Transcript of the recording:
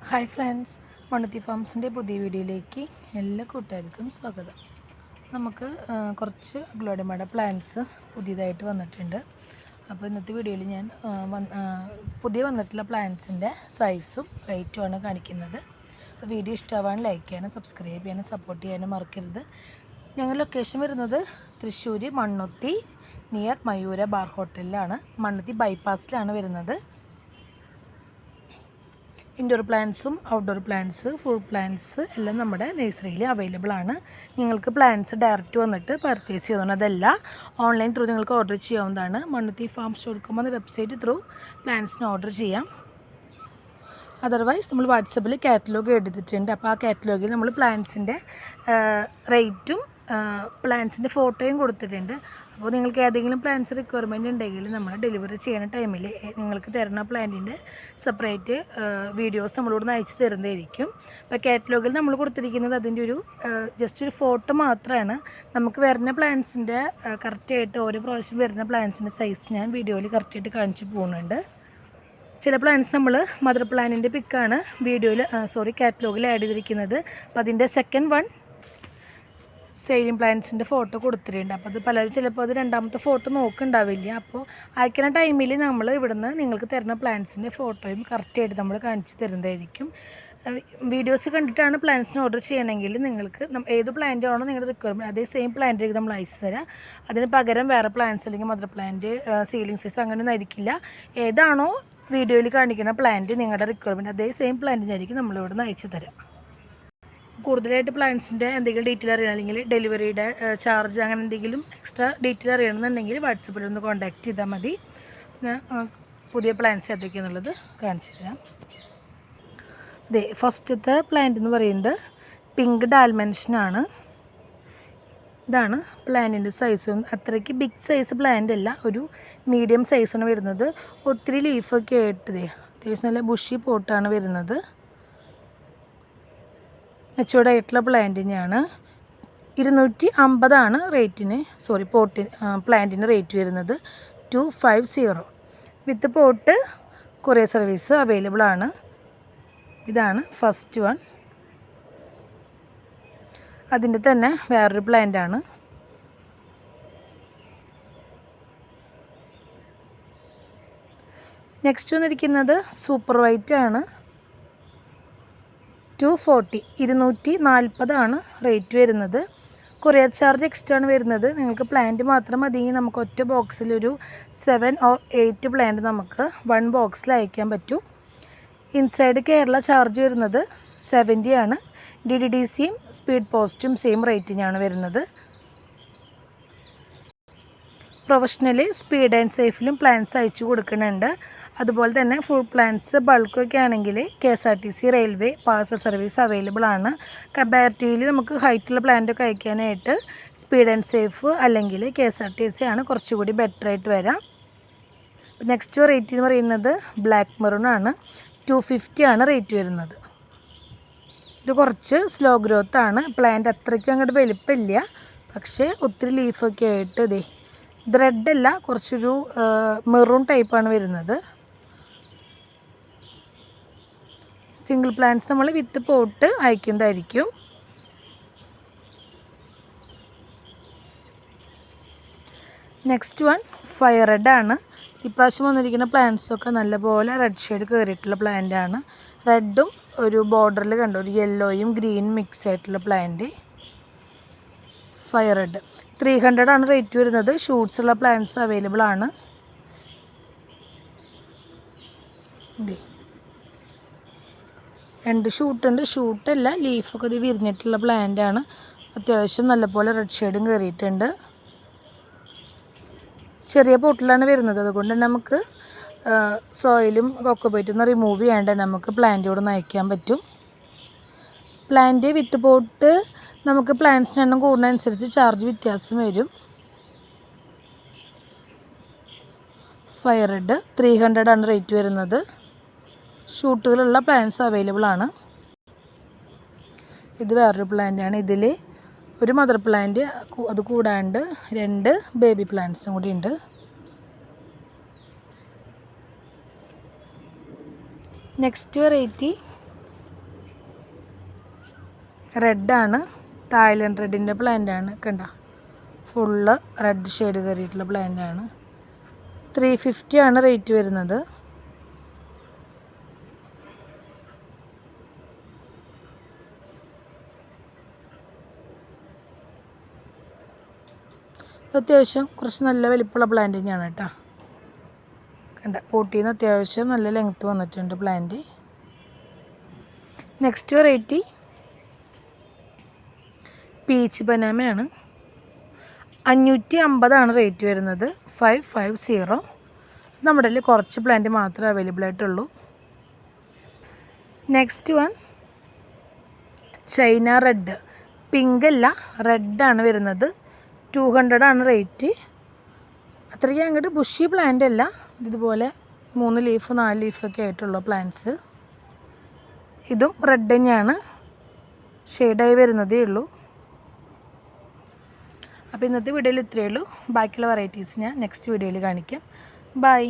Hi friends, Mannuthy ഫാംസിൻ്റെ പുതിയ വീഡിയോയിലേക്ക് എല്ലാ കൂട്ടുകാർക്കും സ്വാഗതം. നമുക്ക് കുറച്ച് അഗ്ലോഡിമയുടെ പ്ലാന്റ്സ് പുതിയതായിട്ട് വന്നിട്ടുണ്ട്. അപ്പോൾ ഇന്നത്തെ വീഡിയോയിൽ ഞാൻ പുതിയ വന്നിട്ടുള്ള പ്ലാന്റ്സിൻ്റെ സൈസും റേറ്റുമാണ് കാണിക്കുന്നത്. അപ്പോൾ വീഡിയോ ഇഷ്ടമാവാൻ ലൈക്ക് ചെയ്യാനും സബ്സ്ക്രൈബ് ചെയ്യാനും സപ്പോർട്ട് ചെയ്യാനും മറക്കരുത്. ഞങ്ങൾ ലൊക്കേഷൻ വരുന്നത് തൃശ്ശൂർ മണ്ണുത്തി നിയർ മയൂര ബാർ ഹോട്ടലിലാണ്. മണ്ണുത്തി ബൈപ്പാസിലാണ് വരുന്നത്. ഇൻഡോർ പ്ലാന്റ്സും ഔട്ട്ഡോർ പ്ലാന്റ്സ്, ഫുൾ പ്ലാന്റ്സ് എല്ലാം നമ്മുടെ നഴ്സറിയിൽ അവൈലബിൾ ആണ്. നിങ്ങൾക്ക് പ്ലാന്റ്സ് ഡയറക്റ്റ് വന്നിട്ട് പർച്ചേസ് ചെയ്യുന്നതാണ്. അതല്ല ഓൺലൈൻ ത്രൂ നിങ്ങൾക്ക് ഓർഡർ ചെയ്യാവുന്നതാണ്. മണ്ണുത്തി farms.com എന്ന വെബ്സൈറ്റ് ത്രൂ പ്ലാന്റ്സിന് ഓർഡർ ചെയ്യാം. അതർവൈസ് നമ്മൾ വാട്സപ്പിൽ കാറ്റലോഗ് എടുത്തിട്ടുണ്ട്. അപ്പോൾ ആ കാറ്റലോഗിൽ നമ്മൾ പ്ലാന്റ്സിൻ്റെ റേറ്റും പ്ലാന്റ്സിൻ്റെ ഫോട്ടോയും കൊടുത്തിട്ടുണ്ട്. അപ്പോൾ നിങ്ങൾക്ക് ഏതെങ്കിലും പ്ലാന്റ്സ് റിക്വയർമെൻറ്റ് ഉണ്ടെങ്കിൽ നമ്മൾ ഡെലിവറി ചെയ്യുന്ന ടൈമിൽ നിങ്ങൾക്ക് തരുന്ന പ്ലാന്റിൻ്റെ സെപ്പറേറ്റ് വീഡിയോസ് നമ്മളോട് അയച്ചു തരുന്നതായിരിക്കും. അപ്പോൾ കാറ്റലോഗിൽ നമ്മൾ കൊടുത്തിരിക്കുന്നത് അതിൻ്റെ ഒരു ജസ്റ്റ് ഒരു ഫോട്ടോ മാത്രമാണ്. നമുക്ക് വരുന്ന പ്ലാന്റ്സിൻ്റെ കറക്റ്റായിട്ട് ഓരോ പ്രാവശ്യം വരുന്ന പ്ലാന്റ്സിൻ്റെ സൈസ് ഞാൻ വീഡിയോയിൽ കറക്റ്റായിട്ട് കാണിച്ചു പോകുന്നുണ്ട്. ചില പ്ലാന്റ്സ് നമ്മൾ മദർ പ്ലാന്റിൻ്റെ പിക്കാണ് കാറ്റലോഗിൽ ആഡ് ചെയ്തിരിക്കുന്നത്. അപ്പോൾ അതിൻ്റെ സെക്കൻഡ് വൺ സെയിലിംഗ് പ്ലാന്റ്സിൻ്റെ ഫോട്ടോ കൊടുത്തിട്ടുണ്ട്. അപ്പോൾ അത് പലരും ചിലപ്പോൾ അത് രണ്ടാമത്തെ ഫോട്ടോ നോക്കുന്നുണ്ടാവില്ല. അപ്പോൾ അയക്കുന്ന ടൈമിൽ നമ്മൾ ഇവിടുന്ന് നിങ്ങൾക്ക് തരുന്ന പ്ലാന്റ്സിൻ്റെ ഫോട്ടോയും കറക്റ്റായിട്ട് നമ്മൾ കാണിച്ച് തരുന്നതായിരിക്കും. വീഡിയോസ് കണ്ടിട്ടാണ് പ്ലാന്റ്സിന് ഓർഡർ ചെയ്യണമെങ്കിൽ നിങ്ങൾക്ക് ഏത് പ്ലാന്റ് ആണോ നിങ്ങളുടെ റിക്വയർമെൻറ്റ് അതേ സെയിം പ്ലാന്റിലേക്ക് നമ്മൾ അയച്ചു തരാം. അതിന് പകരം വേറെ പ്ലാന്റ്സ് അല്ലെങ്കിൽ മദർ പ്ലാന്റ്, സീലിംഗ് സൈസ് അങ്ങനെയൊന്നും ആയിരിക്കില്ല. ഏതാണോ വീഡിയോയിൽ കാണിക്കുന്ന പ്ലാന്റ് നിങ്ങളുടെ റിക്വയർമെൻറ്റ് അതേ സെയിം പ്ലാന്റിനായിരിക്കും നമ്മളിവിടെ നിന്ന് അയച്ചു തരാം. കൂടുതലായിട്ട് പ്ലാന്റ്സിൻ്റെ എന്തെങ്കിലും ഡീറ്റെയിൽ അറിയണം, അല്ലെങ്കിൽ ഡെലിവറിയുടെ ചാർജ് അങ്ങനെ എന്തെങ്കിലും എക്സ്ട്രാ ഡീറ്റെയിൽ അറിയണമെന്നുണ്ടെങ്കിൽ വാട്സപ്പിൽ ഒന്ന് കോൺടാക്റ്റ് ചെയ്താൽ മതി. ഞാൻ പുതിയ പ്ലാന്റ്സ് ഏതൊക്കെയാണെന്നുള്ളത് കാണിച്ചു തരാം. ഫസ്റ്റത്തെ പ്ലാന്റ് എന്ന് പറയുന്നത് പിങ്ക് ഡാൽമെൻഷനാണ്. ഇതാണ് പ്ലാന്റിൻ്റെ സൈസ്. അത്രയ്ക്ക് ബിഗ് സൈസ് പ്ലാന്റ് അല്ല, ഒരു മീഡിയം സൈസാണ് വരുന്നത്. ഒത്തിരി ലീഫൊക്കെ ആയിട്ട് അത്യാവശ്യം നല്ല ബുഷി പോട്ടാണ് വരുന്നത്. മെച്ചൂർഡ് ആയിട്ടുള്ള പ്ലാന്റിനെയാണ്. 250 റേറ്റിന് പ്ലാന്റിന് റേറ്റ് വരുന്നത്. 250 വിത്ത് പോട്ട് കൊറിയർ സർവീസ് അവൈലബിൾ ആണ്. ഇതാണ് ഫസ്റ്റ് വൺ. അതിൻ്റെ തന്നെ വേറൊരു പ്ലാന്റാണ്. നെക്സ്റ്റ് വന്നിരിക്കുന്നത് സൂപ്പർ വൈറ്റ് ആണ്. 240 റേറ്റ് വരുന്നത്. കൊറിയർ ചാർജ് എക്സ്ട്രാ ആണ് വരുന്നത്. നിങ്ങൾക്ക് പ്ലാന്റ് മാത്രം മതിയെങ്കിൽ നമുക്ക് ഒറ്റ ബോക്സിലൊരു 7 or 8 പ്ലാന്റ് നമുക്ക് 1 ബോക്സിൽ അയക്കാൻ പറ്റും. ഇൻസൈഡ് കേരള ചാർജ് വരുന്നത് 70 ആണ്. DDDCയും സ്പീഡ് പോസ്റ്റും സെയിം റേറ്റിനാണ് വരുന്നത്. പ്രൊഫഷണലി സ്പീഡ് ആൻഡ് സേഫിലും പ്ലാന്റ്സ് അയച്ചു കൊടുക്കുന്നുണ്ട്. അതുപോലെ തന്നെ ഫുൾ പ്ലാന്റ്സ് ബൾക്കൊക്കെ ആണെങ്കിൽ KSRTC railway parcel service available ആണ്. കമ്പാരിറ്റീവ്ലി നമുക്ക് ഹൈറ്റുള്ള പ്ലാന്റൊക്കെ അയക്കാനായിട്ട് സ്പീഡ് ആൻഡ് സേഫ് അല്ലെങ്കിൽ KSRTC ആണ് കുറച്ചുകൂടി ബെറ്റർ ആയിട്ട് വരാം. നെക്സ്റ്റ് റേറ്റ് എന്ന് പറയുന്നത് ബ്ലാക്ക് മെറൂൺ ആണ്. 250 റേറ്റ് വരുന്നത്. ഇത് കുറച്ച് സ്ലോ ഗ്രോത്ത് ആണ്. പ്ലാന്റ് അത്രയ്ക്കും അങ്ങോട്ട് വലിപ്പമില്ല, പക്ഷേ ഒത്തിരി ലീഫൊക്കെ ആയിട്ട് ഇത് റെഡല്ല, കുറച്ചൊരു മെറൂൺ ടൈപ്പാണ് വരുന്നത്. സിംഗിൾ പ്ലാന്റ്സ് നമ്മൾ വിത്ത് പോട്ട് അയക്കുന്നതായിരിക്കും. നെക്സ്റ്റ് വൺ ഫയർ റെഡ് ആണ്. ഇപ്രാവശ്യം വന്നിരിക്കുന്ന പ്ലാന്റ്സൊക്കെ നല്ലപോലെ റെഡ് ഷെയ്ഡ് കയറിയിട്ടുള്ള പ്ലാന്റാണ്. റെഡും ഒരു ബോർഡറിൽ കണ്ടു ഒരു യെല്ലോയും ഗ്രീനും മിക്സ് ആയിട്ടുള്ള പ്ലാന്റ്. ഫയർ റെഡ് 300 റേറ്റ് വരുന്നത്. ഷൂട്ട്സ് ഉള്ള പ്ലാന്റ്സ് അവൈലബിൾ ആണ്. രണ്ട് ഷൂട്ടുണ്ട്. ഷൂട്ടല്ല, ലീഫൊക്കെ ഇത് വിരിഞ്ഞിട്ടുള്ള പ്ലാന്റാണ്. അത്യാവശ്യം നല്ലപോലെ റെഡ് ഷെയ്ഡും കയറിയിട്ടുണ്ട്. ചെറിയ പോട്ടിലാണ് വരുന്നത്. അതുകൊണ്ട് നമുക്ക് സോയിലും കൊക്കോപൈറ്റൊന്നും റിമൂവ് ചെയ്യാണ്ട് നമുക്ക് പ്ലാന്റോട് നയിക്കാൻ പറ്റും. പ്ലാന്റ് വിത്ത് പോട്ട് നമുക്ക് പ്ലാന്റ്സിൻ്റെ എണ്ണം കൂടുന്നതനുസരിച്ച് ചാർജ് വ്യത്യാസം വരും. ഫയർ റെഡ് 300 റേറ്റ് വരുന്നത്. ഷൂട്ടുകളുള്ള പ്ലാന്റ്സ് അവൈലബിൾ ആണ്. ഇത് വേറൊരു പ്ലാന്റാണ്. ഇതിൽ ഒരു മദർ പ്ലാന്റ്, അത് കൂടാണ്ട് 2 ബേബി പ്ലാന്റ്സും കൂടി ഉണ്ട്. നെക്സ്റ്റ് വെറൈറ്റി റെഡാണ്, തായ്ലൻഡ് റെഡിൻ്റെ പ്ലാന്റാണ്. കണ്ട, ഫുള്ള് റെഡ് ഷെയ്ഡ് കയറിയിട്ടുള്ള പ്ലാന്റാണ്. 350 ആണ് റേറ്റ് വരുന്നത്. അത്യാവശ്യം കുറച്ച് നല്ല വലിപ്പമുള്ള പ്ലാന്റ് തന്നെയാണ് കേട്ടോ. കണ്ട, പോട്ടിയിൽ നിന്ന് അത്യാവശ്യം നല്ല ലെങ്ത്ത് വന്നിട്ടുണ്ട് പ്ലാന്റ്. നെക്സ്റ്റ് വെറൈറ്റി പീച്ച് ബനാമയാണ്. 550 റേറ്റ് വരുന്നത്. 550. നമ്മുടെ കയ്യിൽ കുറച്ച് പ്ലാന്റ് മാത്രമേ അവൈലബിൾ ആയിട്ടുള്ളൂ. Next one China red. Pink അല്ല, റെഡാണ് വരുന്നത്. 200 ആണ് റേറ്റ്. അത്രയ്ക്ക് അങ്ങോട്ട് ബുഷി പ്ലാന്റ് അല്ല, ഇതുപോലെ 3 ലീഫ് 4 ലീഫൊക്കെ ആയിട്ടുള്ള പ്ലാന്റ്സ്. ഇതും റെഡ് തന്നെയാണ്, ഷെയ്ഡായി വരുന്നതേ ഉള്ളൂ. അപ്പോൾ ഇന്നത്തെ വീഡിയോയിൽ ഇത്രയേ ഉള്ളൂ. ബാക്കിയുള്ള വെറൈറ്റീസ് ഞാൻ നെക്സ്റ്റ് വീഡിയോയിൽ കാണിക്കാം. ബൈ.